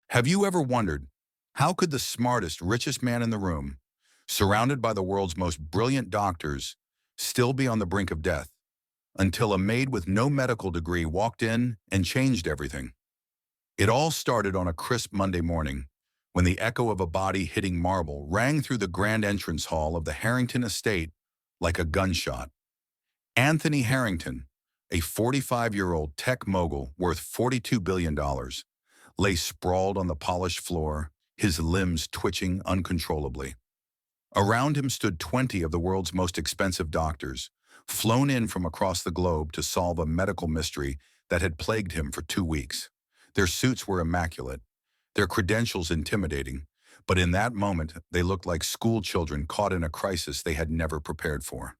Have you ever wondered, how could the smartest, richest man in the room, surrounded by the world's most brilliant doctors, still be on the brink of death, until a maid with no medical degree walked in and changed everything? It all started on a crisp Monday morning, when the echo of a body hitting marble rang through the grand entrance hall of the Harrington estate like a gunshot. Anthony Harrington, a 45-year-old tech mogul worth $42 billion, lay sprawled on the polished floor, his limbs twitching uncontrollably. Around him stood 20 of the world's most expensive doctors, flown in from across the globe to solve a medical mystery that had plagued him for 2 weeks. Their suits were immaculate, their credentials intimidating, but in that moment they looked like school children caught in a crisis they had never prepared for.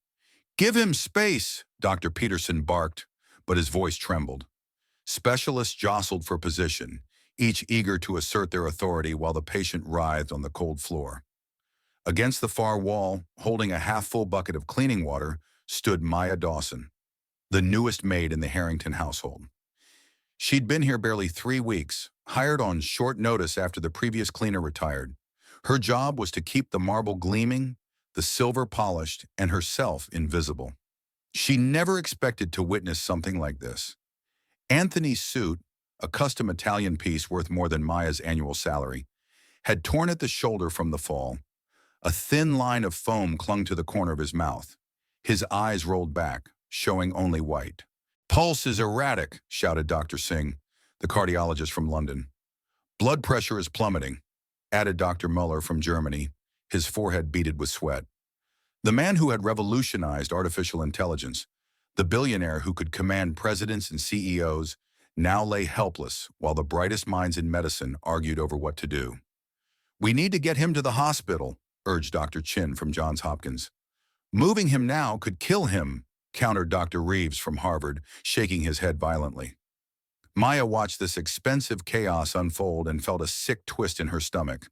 "Give him space," Dr. Peterson barked, but his voice trembled. Specialists jostled for position, each eager to assert their authority while the patient writhed on the cold floor. Against the far wall, holding a half-full bucket of cleaning water, stood Maya Dawson, the newest maid in the Harrington household. She'd been here barely 3 weeks, hired on short notice after the previous cleaner retired. Her job was to keep the marble gleaming, the silver polished, and herself invisible. She never expected to witness something like this. Anthony's suit, a custom Italian piece worth more than Maya's annual salary, had torn at the shoulder from the fall. A thin line of foam clung to the corner of his mouth. His eyes rolled back, showing only white. "Pulse is erratic," shouted Dr. Singh, the cardiologist from London. "Blood pressure is plummeting," added Dr. Muller from Germany, his forehead beaded with sweat. The man who had revolutionized artificial intelligence, the billionaire who could command presidents and CEOs, now lay helpless while the brightest minds in medicine argued over what to do. "We need to get him to the hospital," urged Dr. Chin from Johns Hopkins. "Moving him now could kill him," countered Dr. Reeves from Harvard, shaking his head violently. Maya watched this expensive chaos unfold and felt a sick twist in her stomach.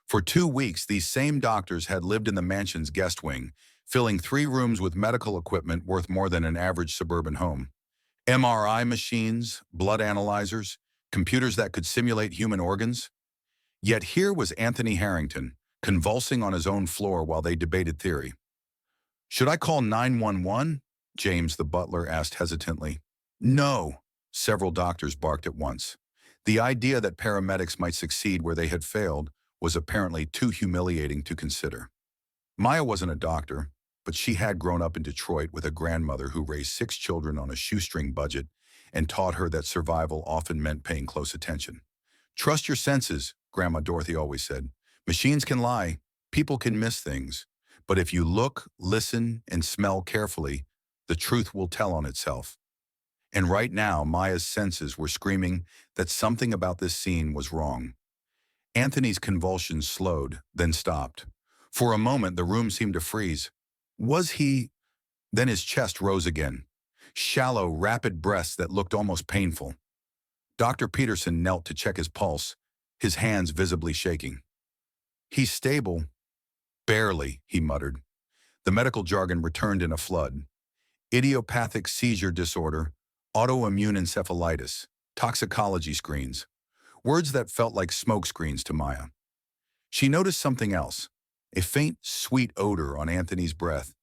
For 2 weeks, these same doctors had lived in the mansion's guest wing, filling 3 rooms with medical equipment worth more than an average suburban home. MRI machines, blood analyzers, computers that could simulate human organs. Yet here was Anthony Harrington, convulsing on his own floor while they debated theory. "Should I call 911?" James, the butler, asked hesitantly. "No," several doctors barked at once. The idea that paramedics might succeed where they had failed was apparently too humiliating to consider. Maya wasn't a doctor, but she had grown up in Detroit with a grandmother who raised 6 children on a shoestring budget and taught her that survival often meant paying close attention. "Trust your senses," Grandma Dorothy always said. "Machines can lie, people can miss things, but if you look, listen, and smell carefully, the truth will tell on itself." And right now, Maya's senses were screaming that something about this scene was wrong. Anthony's convulsions slowed, then stopped. For a moment, the room seemed to freeze. Was he? Then his chest rose again. Shallow, rapid breaths that looked almost painful. Dr. Peterson knelt to check his pulse, his hands visibly shaking. "He's stable." "Barely," he muttered. The medical jargon returned in a flood. Idiopathic seizure disorder, autoimmune encephalitis, toxicology screens. Words that felt like smoke screens to Maya. She noticed something else, a faint, sweet odor on Anthony's breath,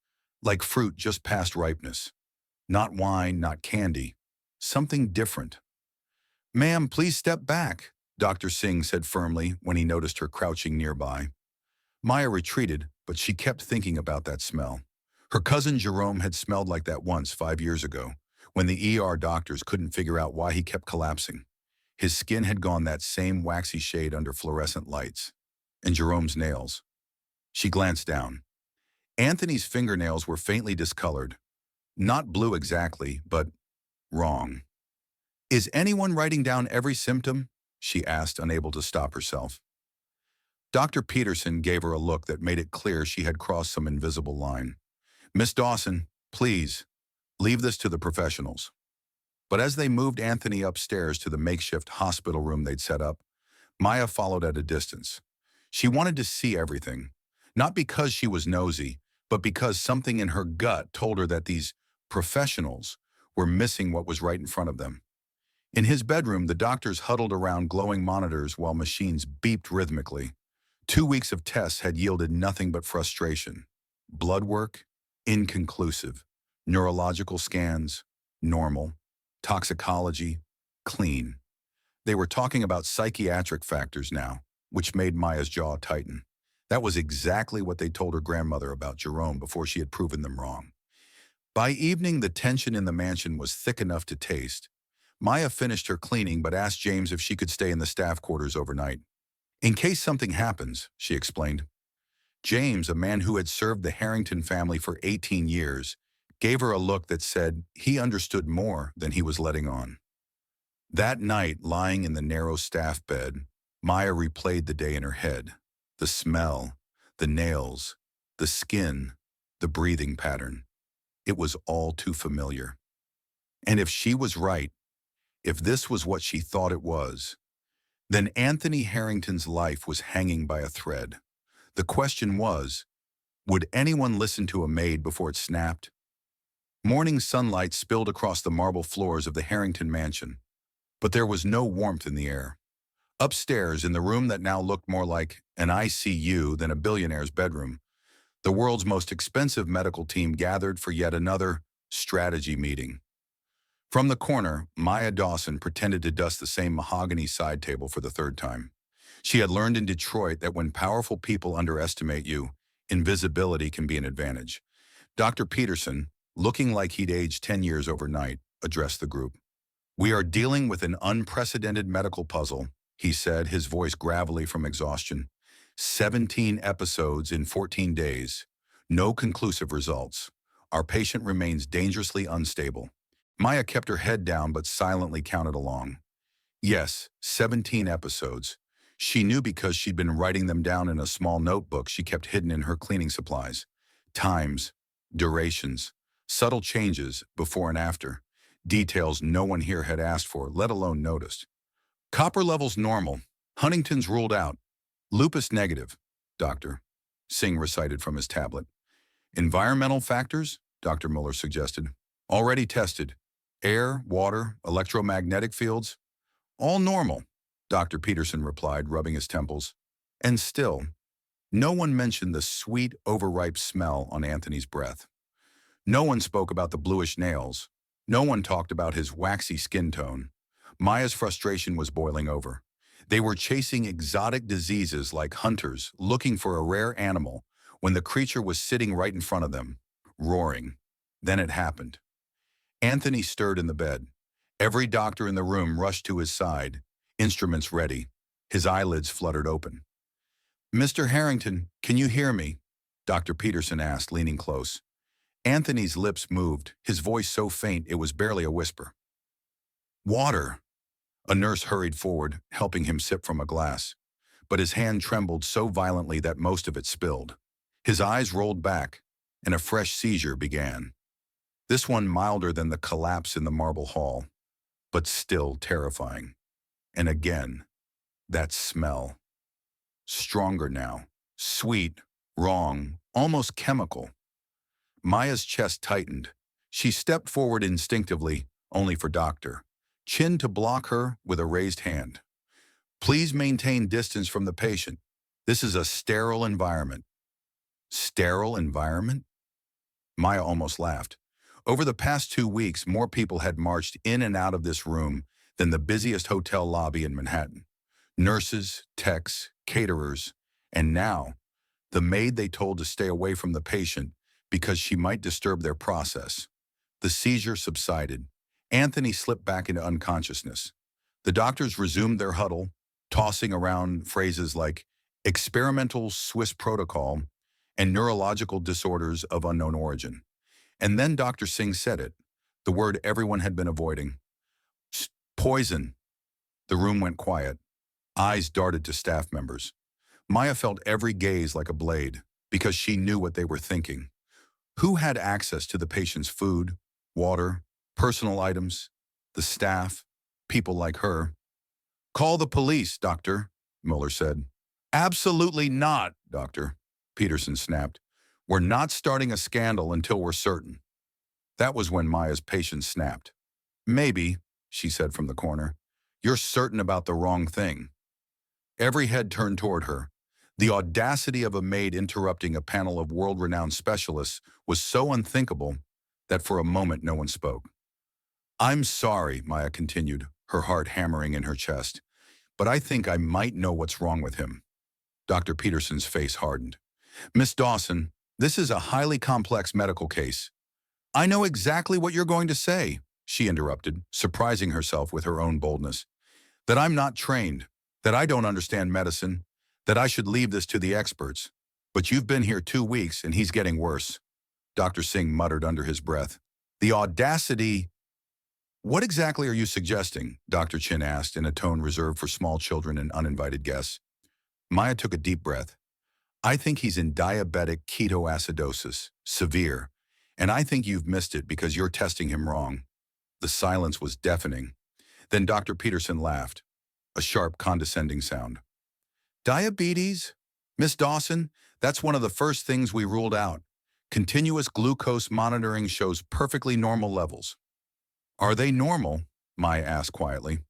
like fruit just past ripeness. Not wine, not candy. Something different. "Ma'am, please step back," Dr. Singh said firmly when he noticed her crouching nearby. Maya retreated, but she kept thinking about that smell. Her cousin Jerome had smelled like that once 5 years ago, when the ER doctors couldn't figure out why he kept collapsing. His skin had gone that same waxy shade under fluorescent lights. And Jerome's nails. She glanced down. Anthony's fingernails were faintly discolored. Not blue exactly, but wrong. "Is anyone writing down every symptom?" she asked, unable to stop herself. Dr. Peterson gave her a look that made it clear she had crossed some invisible line. "Miss Dawson, please, leave this to the professionals." But as they moved Anthony upstairs to the makeshift hospital room they'd set up, Maya followed at a distance. She wanted to see everything, not because she was nosy, but because something in her gut told her that these professionals were missing what was right in front of them. In his bedroom, the doctors huddled around glowing monitors while machines beeped rhythmically. 2 weeks of tests had yielded nothing but frustration. Blood work? Inconclusive. Neurological scans? Normal. Toxicology? Clean. They were talking about psychiatric factors now, which made Maya's jaw tighten. That was exactly what they told her grandmother about Jerome before she had proven them wrong. By evening, the tension in the mansion was thick enough to taste. Maya finished her cleaning but asked James if she could stay in the staff quarters overnight. In case something happens, she explained. James, a man who had served the Harrington family for 18 years, gave her a look that said he understood more than he was letting on. That night, lying in the narrow staff bed, Maya replayed the day in her head. The smell, the nails, the skin, the breathing pattern. It was all too familiar. And if she was right, if this was what she thought it was, then Anthony Harrington's life was hanging by a thread. The question was, would anyone listen to a maid before it snapped? Morning sunlight spilled across the marble floors of the Harrington mansion, but there was no warmth in the air. Upstairs, in the room that now looked more like an ICU than a billionaire's bedroom, the world's most expensive medical team gathered for yet another strategy meeting. From the corner, Maya Dawson pretended to dust the same mahogany side table for the third time. She had learned in Detroit that when powerful people underestimate you, invisibility can be an advantage. Dr. Peterson, looking like he'd aged 10 years overnight, addressed the group. "We are dealing with an unprecedented medical puzzle," he said, his voice gravelly from exhaustion. 17 episodes in 14 days. No conclusive results. Our patient remains dangerously unstable. Maya kept her head down but silently counted along. Yes, 17 episodes. She knew because she'd been writing them down in a small notebook she kept hidden in her cleaning supplies. Times, durations, subtle changes before and after. Details no one here had asked for, let alone noticed. Copper levels normal. Huntington's ruled out. Lupus negative, doctor, Singh recited from his tablet. Environmental factors, Dr. Muller suggested. Already tested. Air, water, electromagnetic fields. All normal, Dr. Peterson replied, rubbing his temples. And still, no one mentioned the sweet, overripe smell on Anthony's breath. No one spoke about the bluish nails. No one talked about his waxy skin tone. Maya's frustration was boiling over. They were chasing exotic diseases like hunters looking for a rare animal when the creature was sitting right in front of them, roaring. Then it happened. Anthony stirred in the bed. Every doctor in the room rushed to his side, instruments ready. His eyelids fluttered open. "Mr. Harrington, can you hear me?" Dr. Peterson asked, leaning close. Anthony's lips moved, his voice so faint it was barely a whisper. "Water." A nurse hurried forward, helping him sip from a glass. But his hand trembled so violently that most of it spilled. His eyes rolled back, and a fresh seizure began. This one milder than the collapse in the marble hall, but still terrifying. And again, that smell. Stronger now. Sweet, wrong, almost chemical. Maya's chest tightened. She stepped forward instinctively, only for Doctor Chin to block her with a raised hand. "Please maintain distance from the patient. This is a sterile environment." Sterile environment? Maya almost laughed. Over the past 2 weeks, more people had marched in and out of this room than the busiest hotel lobby in Manhattan. Nurses, techs, caterers, and now, the maid they told to stay away from the patient because she might disturb their process. The seizure subsided. Anthony slipped back into unconsciousness. The doctors resumed their huddle, tossing around phrases like experimental Swiss protocol and neurological disorders of unknown origin. And then Dr. Singh said it, the word everyone had been avoiding. Poison. The room went quiet. Eyes darted to staff members. Maya felt every gaze like a blade, because she knew what they were thinking. Who had access to the patient's food, water, personal items? The staff, people like her. "Call the police, doctor," Muller said. "Absolutely not, doctor," Peterson snapped. "We're not starting a scandal until we're certain." That was when Maya's patience snapped. "Maybe," she said from the corner. "You're certain about the wrong thing." Every head turned toward her. The audacity of a maid interrupting a panel of world-renowned specialists was so unthinkable that for a moment no one spoke. "I'm sorry," Maya continued, her heart hammering in her chest, "but I think I might know what's wrong with him." Dr. Peterson's face hardened. "Miss Dawson, this is a highly complex medical case." "I know exactly what you're going to say," she interrupted, surprising herself with her own boldness. "That I'm not trained, that I don't understand medicine, that I should leave this to the experts. But you've been here 2 weeks and he's getting worse." Dr. Singh muttered under his breath. "The audacity—" "What exactly are you suggesting?" Dr. Chin asked in a tone reserved for small children and uninvited guests. Maya took a deep breath. "I think he's in diabetic ketoacidosis, severe, and I think you've missed it because you're testing him wrong." The silence was deafening. Then Dr. Peterson laughed, a sharp, condescending sound. "Diabetes? Miss Dawson, that's one of the first things we ruled out. Continuous glucose monitoring shows perfectly normal levels." "Are they normal?" Maya asked quietly.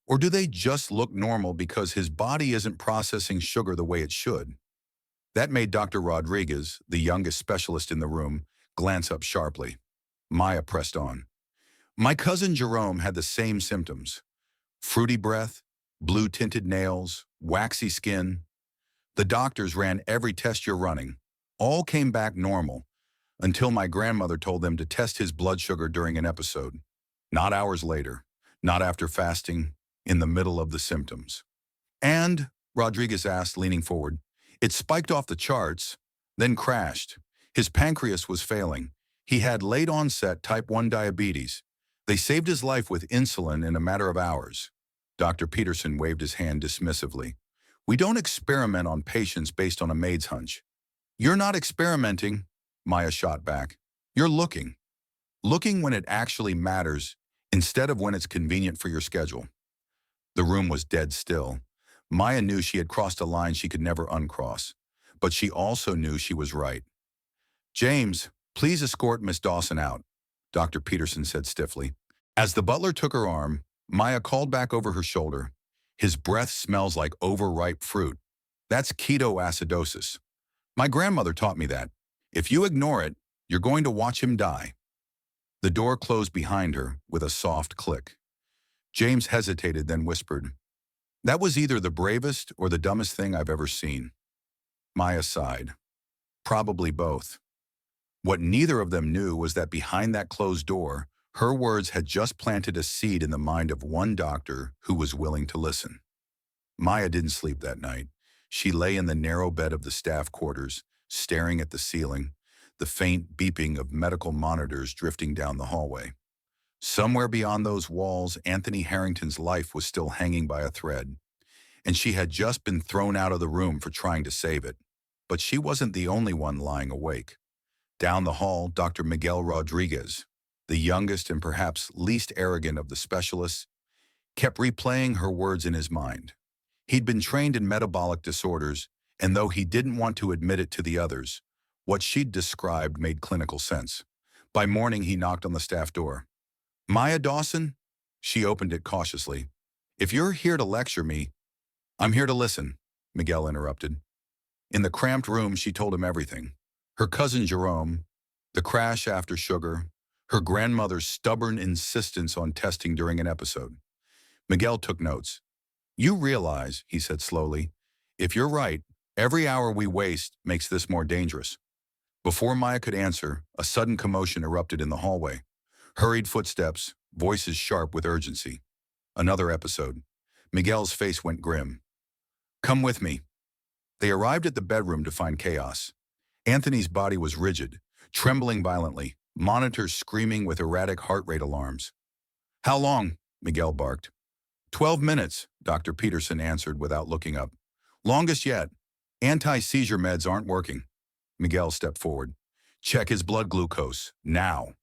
"Or do they just look normal because his body isn't processing sugar the way it should?" That made Dr. Rodriguez, the youngest specialist in the room, glance up sharply. Maya pressed on. "My cousin Jerome had the same symptoms. Fruity breath, blue-tinted nails, waxy skin. The doctors ran every test you're running. All came back normal, until my grandmother told them to test his blood sugar during an episode. Not hours later, not after fasting, in the middle of the symptoms." "And," Rodriguez asked, leaning forward, "it spiked off the charts, then crashed. His pancreas was failing. He had late-onset type 1 diabetes. They saved his life with insulin in a matter of hours." Dr. Peterson waved his hand dismissively. "We don't experiment on patients based on a maid's hunch." "You're not experimenting," Maya shot back. "You're looking. Looking when it actually matters, instead of when it's convenient for your schedule." The room was dead still. Maya knew she had crossed a line she could never uncross, but she also knew she was right. "James, please escort Miss Dawson out," Dr. Peterson said stiffly. As the butler took her arm, Maya called back over her shoulder, "His breath smells like overripe fruit. That's ketoacidosis. My grandmother taught me that. If you ignore it, you're going to watch him die." The door closed behind her with a soft click. James hesitated, then whispered, "That was either the bravest or the dumbest thing I've ever seen." Maya sighed. Probably both. What neither of them knew was that behind that closed door, her words had just planted a seed in the mind of one doctor who was willing to listen. Maya didn't sleep that night. She lay in the narrow bed of the staff quarters, staring at the ceiling, the faint beeping of medical monitors drifting down the hallway. Somewhere beyond those walls, Anthony Harrington's life was still hanging by a thread, and she had just been thrown out of the room for trying to save it. But she wasn't the only one lying awake. Down the hall, Dr. Miguel Rodriguez, the youngest and perhaps least arrogant of the specialists, kept replaying her words in his mind. He'd been trained in metabolic disorders, and though he didn't want to admit it to the others, what she'd described made clinical sense. By morning, he knocked on the staff door. "Maya Dawson?" She opened it cautiously. "If you're here to lecture me—" "I'm here to listen," Miguel interrupted. In the cramped room, she told him everything. Her cousin Jerome, the crash after sugar, her grandmother's stubborn insistence on testing during an episode. Miguel took notes. "You realize," he said slowly, "if you're right, every hour we waste makes this more dangerous." Before Maya could answer, a sudden commotion erupted in the hallway. Hurried footsteps, voices sharp with urgency. Another episode. Miguel's face went grim. "Come with me." They arrived at the bedroom to find chaos. Anthony's body was rigid, trembling violently, monitors screaming with erratic heart rate alarms. "How long?" Miguel barked. 12 minutes, Dr. Peterson answered without looking up. "Longest yet. Anti-seizure meds aren't working." Miguel stepped forward. "Check his blood glucose, now."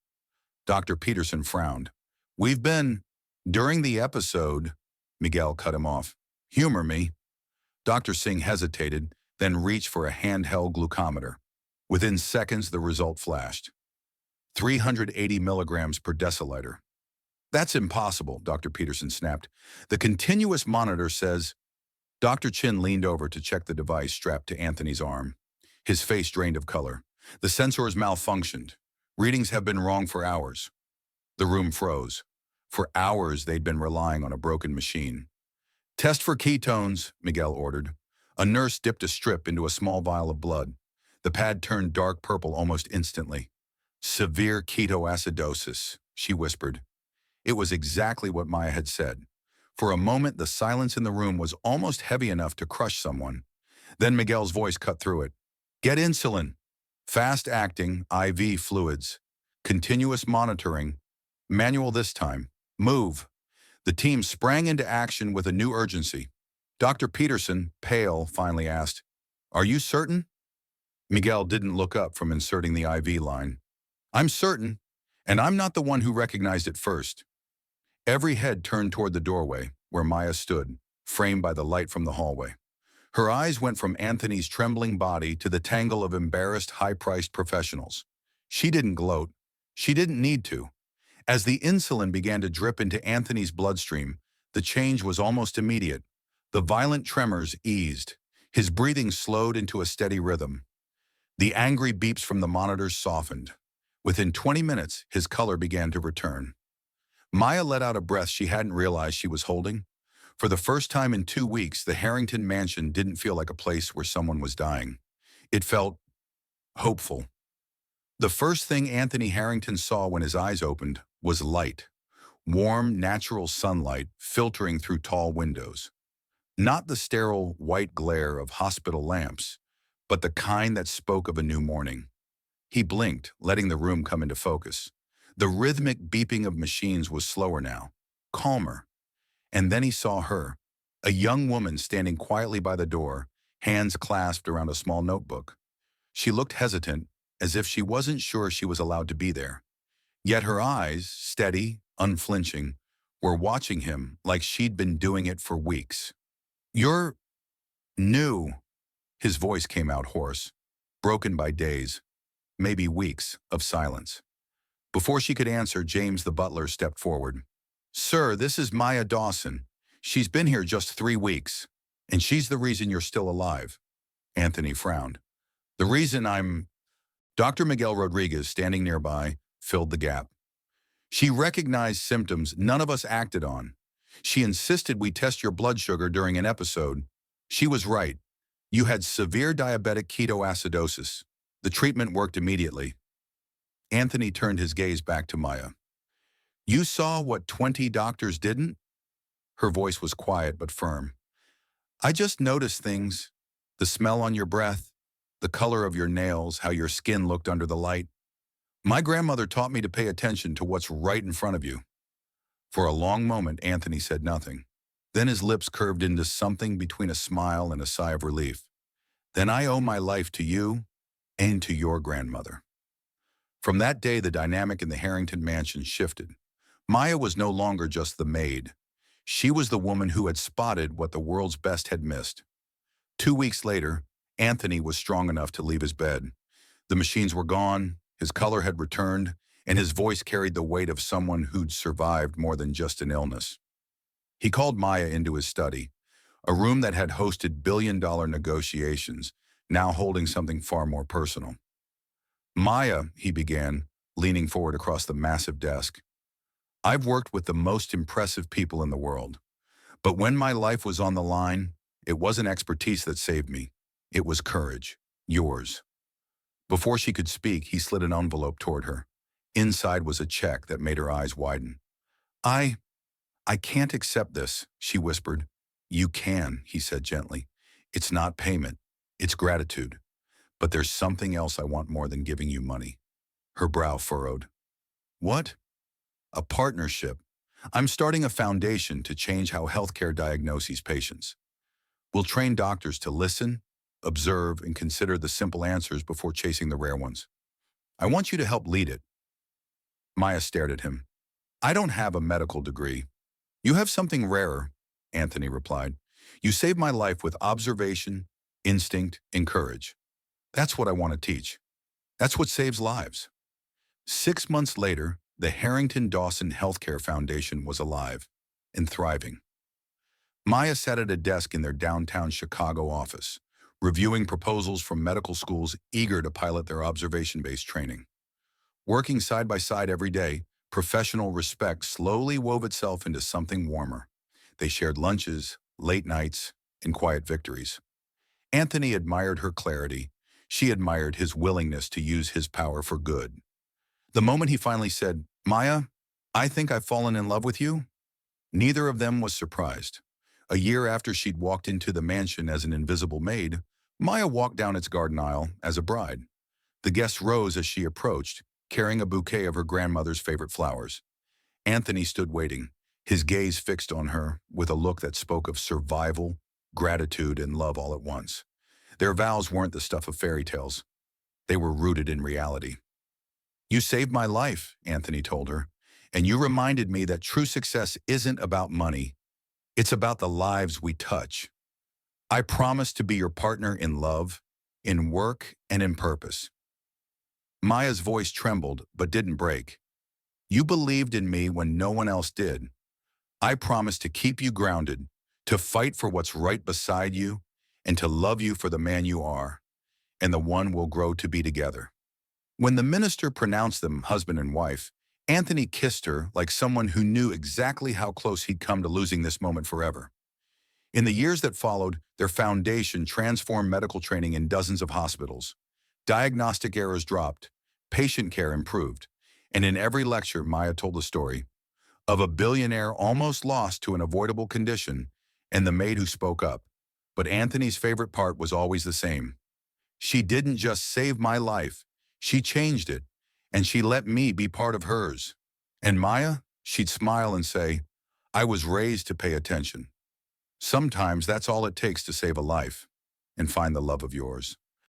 Dr. Peterson frowned. "We've been—" "During the episode," Miguel cut him off. "Humor me." Dr. Singh hesitated, then reached for a handheld glucometer. Within seconds, the result flashed. 380 milligrams per deciliter. That's impossible, Dr. Peterson snapped. The continuous monitor says. Dr. Chin leaned over to check the device strapped to Anthony's arm. His face drained of color. The sensors malfunctioned. Readings have been wrong for hours. The room froze. For hours, they'd been relying on a broken machine. Test for ketones, Miguel ordered. A nurse dipped a strip into a small vial of blood. The pad turned dark purple almost instantly. Severe ketoacidosis, she whispered. It was exactly what Maya had said. For a moment, the silence in the room was almost heavy enough to crush someone. Then Miguel's voice cut through it. Get insulin. Fast-acting IV fluids. Continuous monitoring. Manual this time. Move. The team sprang into action with a new urgency. Dr. Peterson, pale, finally asked, Are you certain? Miguel didn't look up from inserting the IV line. I'm certain, and I'm not the one who recognized it first. Every head turned toward the doorway, where Maya stood, framed by the light from the hallway. Her eyes went from Anthony's trembling body to the tangle of embarrassed, high-priced professionals. She didn't gloat. She didn't need to. As the insulin began to drip into Anthony's bloodstream, the change was almost immediate. The violent tremors eased. His breathing slowed into a steady rhythm. The angry beeps from the monitors softened. Within 20 minutes, his color began to return. Maya let out a breath she hadn't realized she was holding. For the first time in 2 weeks, the Harrington mansion didn't feel like a place where someone was dying. It felt hopeful. The first thing Anthony Harrington saw when his eyes opened was light. Warm, natural sunlight filtering through tall windows. Not the sterile, white glare of hospital lamps, but the kind that spoke of a new morning. He blinked, letting the room come into focus. The rhythmic beeping of machines was slower now, calmer. And then he saw her, a young woman standing quietly by the door, hands clasped around a small notebook. She looked hesitant, as if she wasn't sure she was allowed to be there. Yet her eyes, steady, unflinching, were watching him like she'd been doing it for weeks. You're new. His voice came out hoarse, broken by days, maybe weeks, of silence. Before she could answer, James the butler stepped forward. Sir, this is Maya Dawson. She's been here just 3 weeks, and she's the reason you're still alive. Anthony frowned. The reason I'm... Dr. Miguel Rodriguez, standing nearby, filled the gap. She recognized symptoms none of us acted on. She insisted we test your blood sugar during an episode. She was right. You had severe diabetic ketoacidosis. The treatment worked immediately. Anthony turned his gaze back to Maya. You saw what 20 doctors didn't? Her voice was quiet but firm. I just noticed things. The smell on your breath, the color of your nails, how your skin looked under the light. My grandmother taught me to pay attention to what's right in front of you. For a long moment, Anthony said nothing. Then his lips curved into something between a smile and a sigh of relief. Then I owe my life to you and to your grandmother. From that day, the dynamic in the Harrington mansion shifted. Maya was no longer just the maid. She was the woman who had spotted what the world's best had missed. 2 weeks later, Anthony was strong enough to leave his bed. The machines were gone, his color had returned, and his voice carried the weight of someone who'd survived more than just an illness. He called Maya into his study, a room that had hosted billion-dollar negotiations, now holding something far more personal. Maya, he began, leaning forward across the massive desk. I've worked with the most impressive people in the world. But when my life was on the line, it wasn't expertise that saved me. It was courage. Yours. Before she could speak, he slid an envelope toward her. Inside was a check that made her eyes widen. I can't accept this, she whispered. You can, he said gently. It's not payment. It's gratitude. But there's something else I want more than giving you money. Her brow furrowed. What? A partnership. I'm starting a foundation to change how healthcare diagnoses patients. We'll train doctors to listen, observe, and consider the simple answers before chasing the rare ones. I want you to help lead it. Maya stared at him. I don't have a medical degree. You have something rarer, Anthony replied. You saved my life with observation, instinct, and courage. That's what I want to teach. That's what saves lives. 6 months later, the Harrington-Dawson Healthcare Foundation was alive and thriving. Maya sat at a desk in their downtown Chicago office, reviewing proposals from medical schools eager to pilot their observation-based training. Working side by side every day, professional respect slowly wove itself into something warmer. They shared lunches, late nights, and quiet victories. Anthony admired her clarity. She admired his willingness to use his power for good. The moment he finally said, "Maya, I think I've fallen in love with you," neither of them was surprised. A year after she'd walked into the mansion as an invisible maid, Maya walked down its garden aisle as a bride. The guests rose as she approached, carrying a bouquet of her grandmother's favorite flowers. Anthony stood waiting, his gaze fixed on her with a look that spoke of survival, gratitude, and love all at once. Their vows weren't the stuff of fairy tales. They were rooted in reality. "You saved my life," Anthony told her, "and you reminded me that true success isn't about money. It's about the lives we touch. I promise to be your partner in love, in work, and in purpose." Maya's voice trembled but didn't break. "You believed in me when no one else did. I promise to keep you grounded, to fight for what's right beside you, and to love you for the man you are, and the one we'll grow to be together." When the minister pronounced them husband and wife, Anthony kissed her like someone who knew exactly how close he'd come to losing this moment forever. In the years that followed, their foundation transformed medical training in dozens of hospitals. Diagnostic errors dropped, patient care improved, and in every lecture Maya told the story of a billionaire almost lost to an avoidable condition and the maid who spoke up. But Anthony's favorite part was always the same. "She didn't just save my life, she changed it, and she let me be part of hers." And Maya, she'd smile and say, "I was raised to pay attention." Sometimes that's all it takes to save a life and find the love of yours.